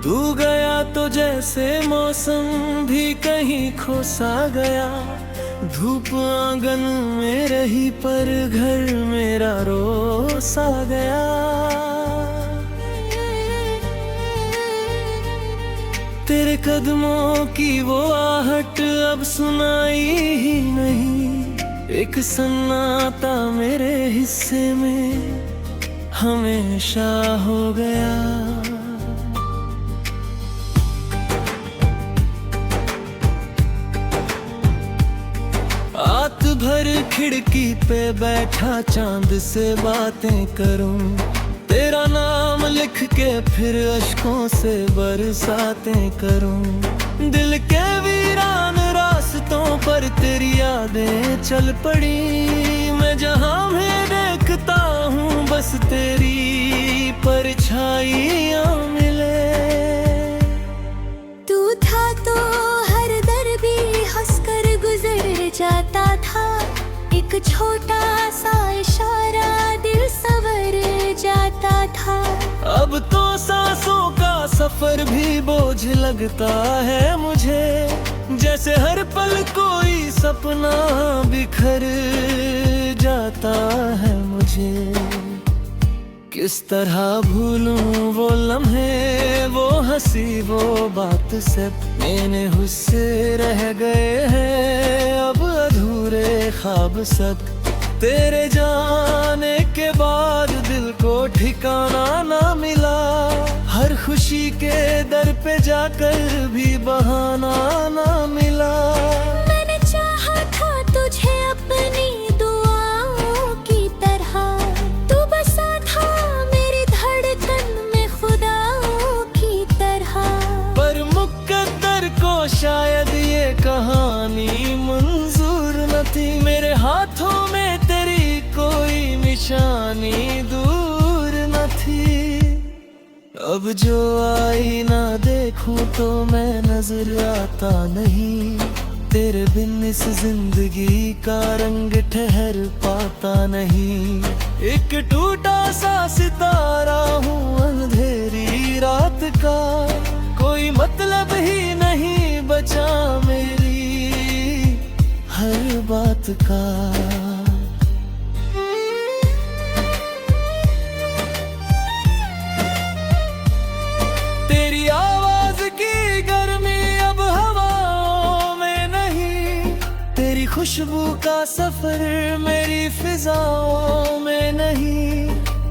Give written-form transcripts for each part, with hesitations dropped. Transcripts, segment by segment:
तू गया तो जैसे मौसम भी कहीं खो सा गया। धूप आंगन में रही पर घर मेरा रो सा गया। तेरे कदमों की वो आहट अब सुनाई ही नहीं। एक सन्नाटा मेरे हिस्से में हमेशा हो गया। रात भर खिड़की पे बैठा चांद से बातें करूं। तेरा नाम लिख के फिर अश्कों से बरसातें करूं। दिल के वीरान रास्तों पर तेरी यादें चल पड़ी। मैं जहां भी देखता हूँ बस तेरी परछाइयाँ मिले। तू था तो हर दर भी हंसकर गुजर जाता था। एक छोटा सा इशारा दिल संवर जाता था। अब तो सांसों का सफर भी बोझ लगता है मुझे। जैसे हर पल कोई सपना बिखर जाता है मुझे। किस तरह भूलूं वो लम्हे, वो हंसी, वो बात सब मैंने हुस्से रह गए हैं अब अधूरे ख्वाब सब। तेरे जाने के बाद दिल को ठिकाना ना मिला। हर खुशी के दर पे जाकर भी बहाना ना मिला। मैंने चाहा था तुझे अपनी दुआओं की तरह। तू बसा था मेरी धड़कन में खुदाओं की तरह। पर मुकद्दर को शायद ये कहानी मंजूर न थी। मेरे हाथों में तेरी कोई निशानी दूर न थी। अब जो आईना देखूं तो मैं नजर आता नहीं। तेरे बिन इस जिंदगी का रंग ठहर पाता नहीं। एक टूटा सा सितारा हूँ अंधेरी रात का। कोई मतलब ही नहीं बचा मेरी हर बात का। तेरी आवाज की गर्मी अब हवाओं में नहीं। तेरी खुशबू का सफर मेरी फिजाओं में नहीं।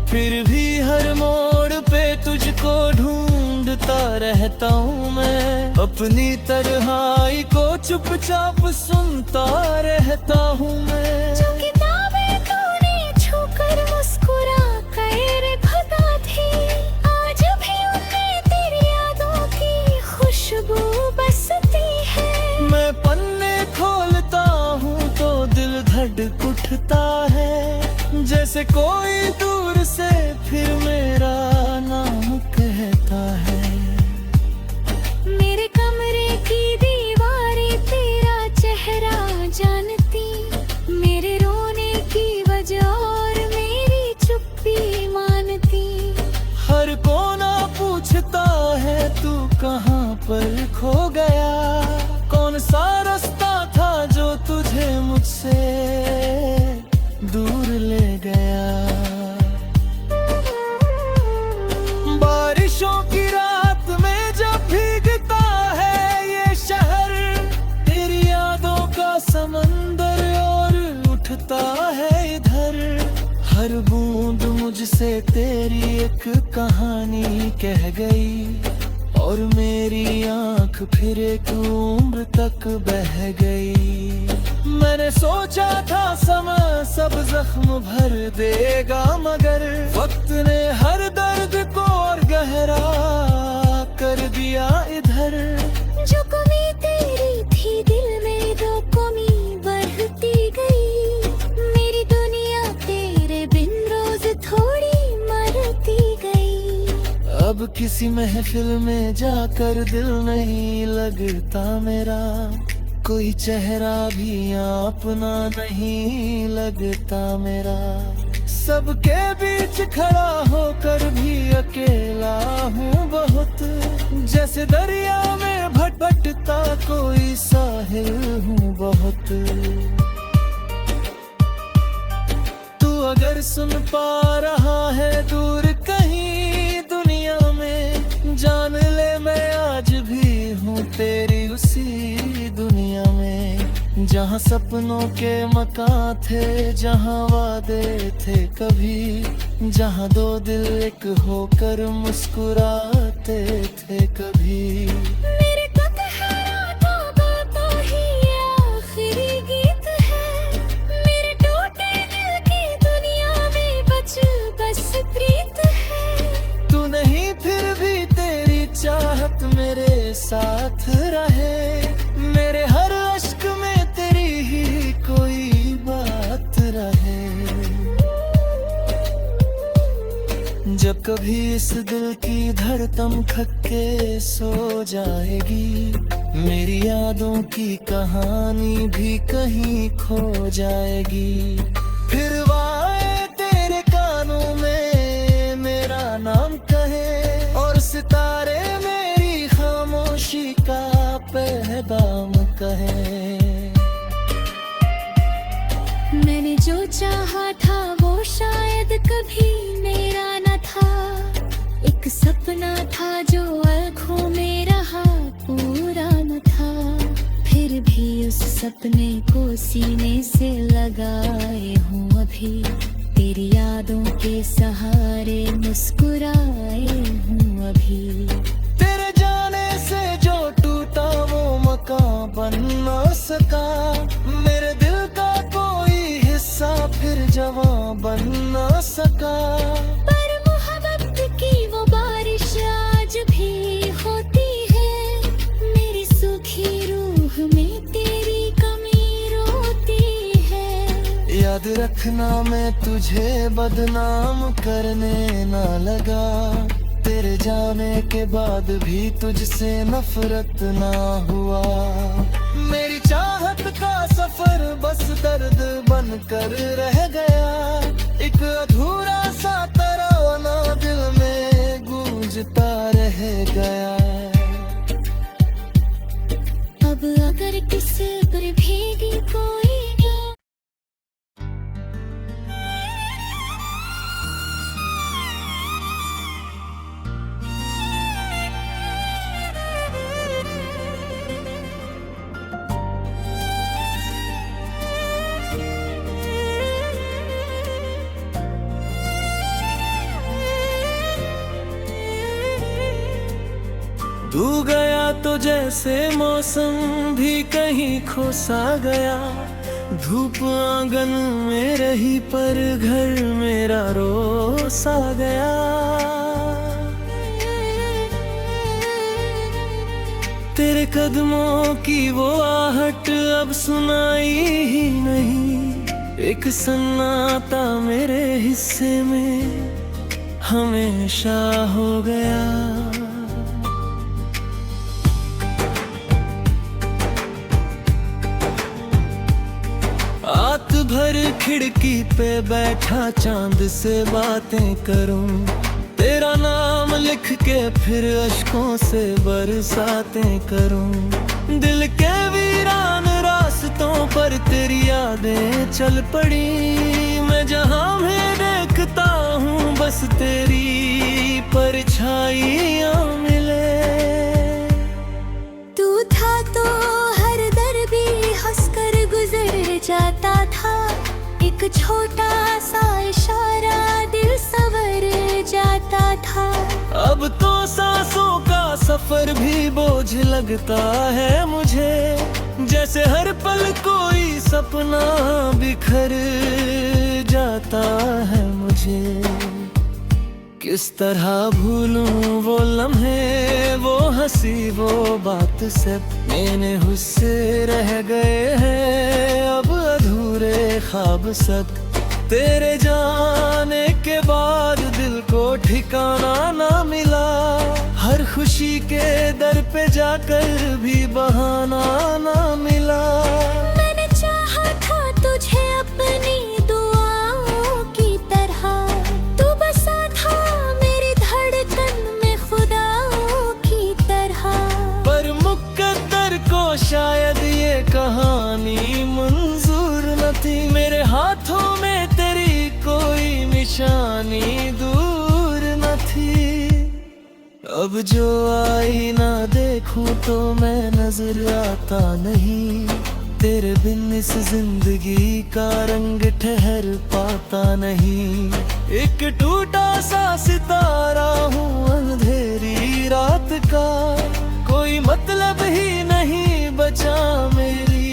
फिर भी हर मोड़ पे तुझको ढूंढता रहता हूँ मैं। अपनी तन्हाई को चुपचाप सुनता रहता हूँ मैं। जो किताबें तूने छूकर मुस्कुरा कर खुदा थी, आज भी उनमें तेरी यादों की खुशबू बसती है। मैं पन्ने खोलता हूँ तो दिल धड़क उठता है। जैसे कोई दूर से फिर मेरा नाम कहता है। मेरे कमरे की दीवारें तेरा चेहरा जानती। मेरे रोने की वजह और मेरी चुप्पी मानती। हर कोना पूछता है तू कहाँ पर खो गया। कौन सा रास्ता था जो तुझे मुझसे दूर ले गया। बारिशों की रात में जब भीगता है ये शहर। तेरी यादों का समंदर और उठता है इधर। हर बूंद मुझसे तेरी एक कहानी कह गई। और मेरी आंख फिर एक उम्र तक बह गई। मैंने सोचा था समय सब जख्म भर देगा मगर वक्त ने हर दर्द को और गहरा कर दिया इधर। जो कमी तेरी थी दिल में दो कमी बढ़ती गई। मेरी दुनिया तेरे बिन रोज थोड़ी मरती गई। अब किसी महफिल में जाकर दिल नहीं लगता मेरा। कोई चेहरा भी अपना नहीं लगता मेरा। सबके बीच खड़ा होकर भी अकेला हूँ बहुत, जैसे दरिया में भटकता कोई साहिल हूँ बहुत। तू अगर सुन पा रहा है दूर कहीं दुनिया में, जान ले मैं आज भी हूँ तेरी उसी दुनिया में। जहाँ सपनों के मकान थे, जहाँ वादे थे कभी, जहाँ दो दिल एक होकर मुस्कुराते थे कभी। मेरे को ठहराता गाता ही ये आखिरी गीत है, मेरे टूटे दिल की दुनिया में बस प्रीत है। तू नहीं फिर भी तेरी चाहत मेरे साथ रहे, मेरे हर अश्क में तेरी ही कोई बात रहे। जब कभी इस दिल की धड़कन थक के सो जाएगी, मेरी यादों की कहानी भी कहीं खो जाएगी। फिर वाए तेरे कानों में मेरा नाम कहे, और सितारे मेरी खामोशी का पैगाम कहे। मैंने जो चाहा था वो शायद कभी मेरा न था, एक सपना था जो आँखों में रहा पूरा न था। फिर भी उस सपने को सीने से लगाए हूँ अभी, तेरी यादों के सहारे मुस्कुराए हूँ अभी। तेरे जाने से जो टूटा वो मकान बन ना सका, मेरे दिल का कोई हिस्सा फिर जवां बन ना सका। पर मोहब्बत की वो बारिश आज भी होती है, मेरी सूखी रूह में तेरी कमी रोती है। याद रखना मैं तुझे बदनाम करने ना लगा, तेरे जाने के बाद भी तुझसे नफरत ना हुआ। मेरी चाहत का सफर बस दर्द बनकर रह गया, एक अधूरा सा तराना दिल में गूंजता रह गया। अब अगर किसी पर भीगी कोई तू गया तो जैसे मौसम भी कहीं खो सा गया, धूप आंगन में रही पर घर मेरा रो सा गया। तेरे कदमों की वो आहट अब सुनाई ही नहीं, एक सन्नाटा मेरे हिस्से में हमेशा हो गया। रात भर खिड़की पे बैठा चांद से बातें करूं, तेरा नाम लिख के फिर अश्कों से बरसातें करूं। दिल के वीरान रास्तों पर तेरी यादें चल पड़ी, मैं जहां भी देखता हूँ बस तेरी परछाइयाँ मिले। तू था तो हर दर भी हंसकर गुजर जाता था, एक छोटा सा इशारा दिल संवर जाता था। अब तो सांसों का सफर भी बोझ लगता है मुझे, जैसे हर पल कोई सपना बिखर जाता है मुझे। किस तरह भूलूं वो लम्हे, वो हंसी वो बात सब मैंने हुस्से रह गए हैं अब अधूरे ख्वाब सब। तेरे जाने के बाद दिल को ठिकाना ना मिला, हर खुशी के दर पे जाकर भी बहाना ना मिला। मैंने चाहा था तुझे अपनी दुआओं की तरह, अब जो आईना देखूं तो मैं नजर आता नहीं, तेरे बिन इस जिंदगी का रंग ठहर पाता नहीं। एक टूटा सा सितारा हूँ अंधेरी रात का, कोई मतलब ही नहीं बचा मेरी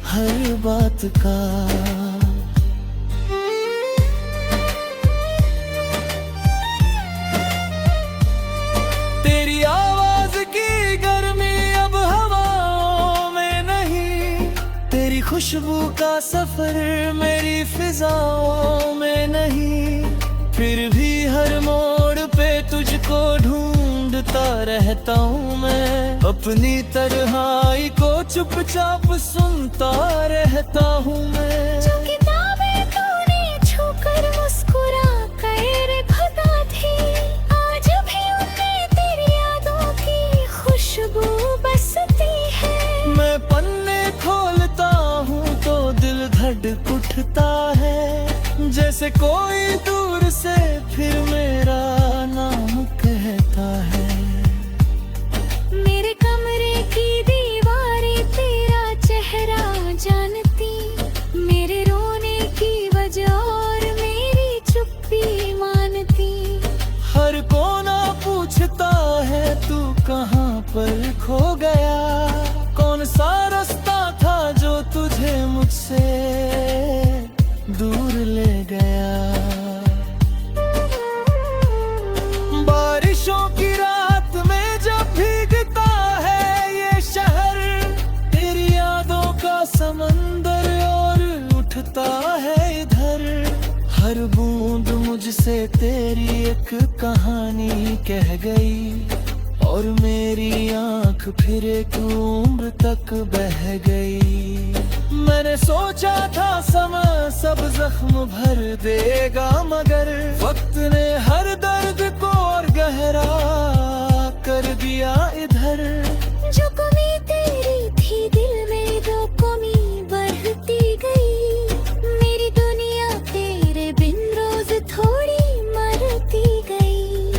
हर बात का। तेरी आवाज की गर्मी अब हवाओं में नहीं, तेरी खुशबू का सफर मेरी फिजाओं में नहीं। फिर भी हर मोड़ पे तुझको ढूंढता रहता हूँ मैं, अपनी तन्हाई को चुपचाप सुनता रहता हूँ मैं। जो किताबें तूने छूकर मुस्कुरा कर खुदा थी, आज भी उनमें तेरी यादों की खुशबू बसती है। मैं पन्ने खोलता हूँ तो दिल धड़क उठता है, जैसे कोई दूर से फिर मेरा नाम कहता है। मेरे कमरे की दीवारें तेरा चेहरा जानती, मेरे रोने की वजह और मेरी चुप्पी मानती। हर कोना पूछता है तू कहाँ पर खो गया, कौन सा रास्ता था जो तुझे मुझसे दूर ले गया। बारिशों की रात में जब भीगता है ये शहर, तेरी यादों का समंदर और उठता है इधर। हर बूंद मुझसे तेरी एक कहानी कह गई, और मेरी आंख फिर एक उम्र तक बह गई। मैंने सोचा था समय सब जख्म भर देगा, मगर वक्त ने हर दर्द को और गहरा कर दिया इधर। जो कमी तेरी थी दिल में वो कमी बढ़ती गई, मेरी दुनिया तेरे बिन रोज थोड़ी मरती गई।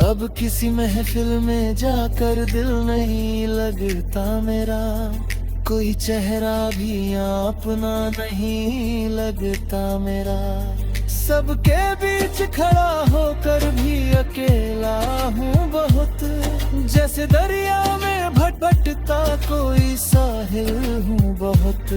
अब किसी महफिल में जाकर दिल नहीं लगता मेरा, कोई चेहरा भी अपना नहीं लगता मेरा। सबके बीच खड़ा होकर भी अकेला हूँ बहुत, जैसे दरिया में भटकता कोई साहिल हूँ बहुत।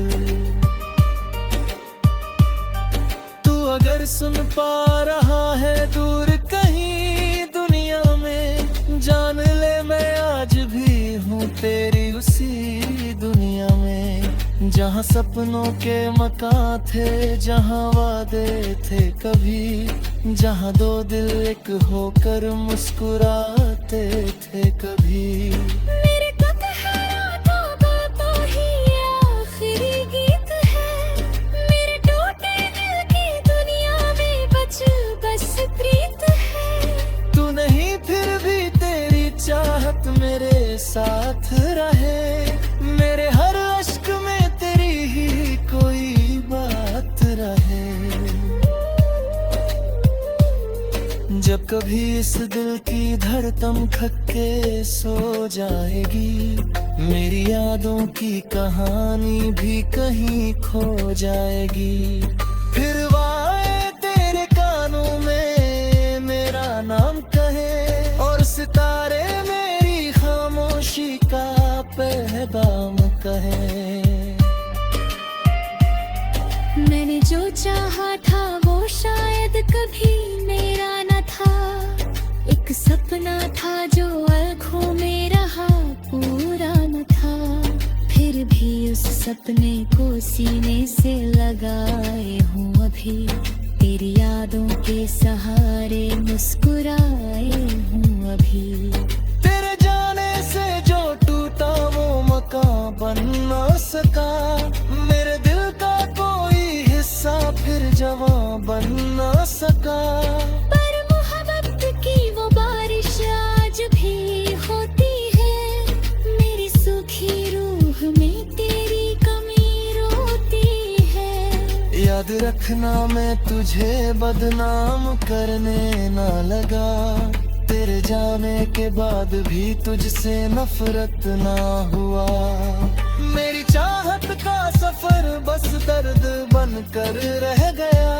तू अगर सुन पा रहा है दूर कहीं दुनिया में, जान ले मैं आज भी हूँ तेरी उसी दुनिया में। जहाँ सपनों के मकान थे, जहाँ वादे थे कभी, जहाँ दो दिल एक होकर मुस्कुराते थे कभी। मेरे को ठहराता गाता ही ये आखिरी गीत है, मेरे टूटे दिल की दुनिया में बस प्रीत है। तू नहीं फिर भी तेरी चाहत मेरे साथ रहे, मेरे हर अश्क में तेरी ही कोई बात रहे। जब कभी इस दिल की धड़कन थक के सो जाएगी, मेरी यादों की कहानी भी कहीं खो जाएगी। फिर वाए तेरे कानों में मेरा नाम कहे, और सितारे मेरी खामोशी का पैगाम कहे। मैंने जो चाहा था वो शायद कभी मेरा न था, एक सपना था जो आँखों में रहा पूरा न था। फिर भी उस सपने को सीने से लगाए हूँ अभी, तेरी यादों के सहारे मुस्कुराए हूँ अभी। तेरे जाने से जो टूटा वो मकान बन ना सका, मेरे दिल का कोई हिस्सा फिर जवां बन ना सका। पर मोहब्बत की वो बारिश आज भी होती है, मेरी सूखी रूह में तेरी कमी रोती है। याद रखना मैं तुझे बदनाम करने ना लगा, तेरे जाने के बाद भी तुझसे नफरत ना हुआ। मेरी चाहत का सफर बस दर्द बनकर रह गया,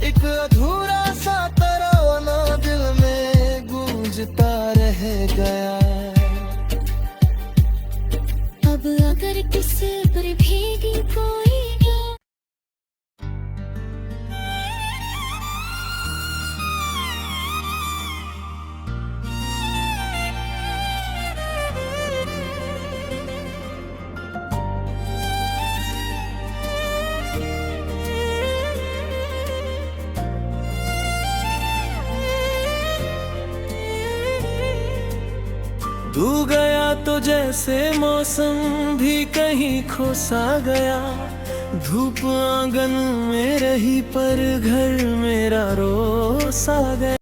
एक अधूरा सा तराना दिल में गूंजता रह गया। अब अगर किसी पर भीगी कोई तू गया तो जैसे मौसम भी कहीं खो सा गया, धूप आंगन में रही पर घर मेरा रो सा गया।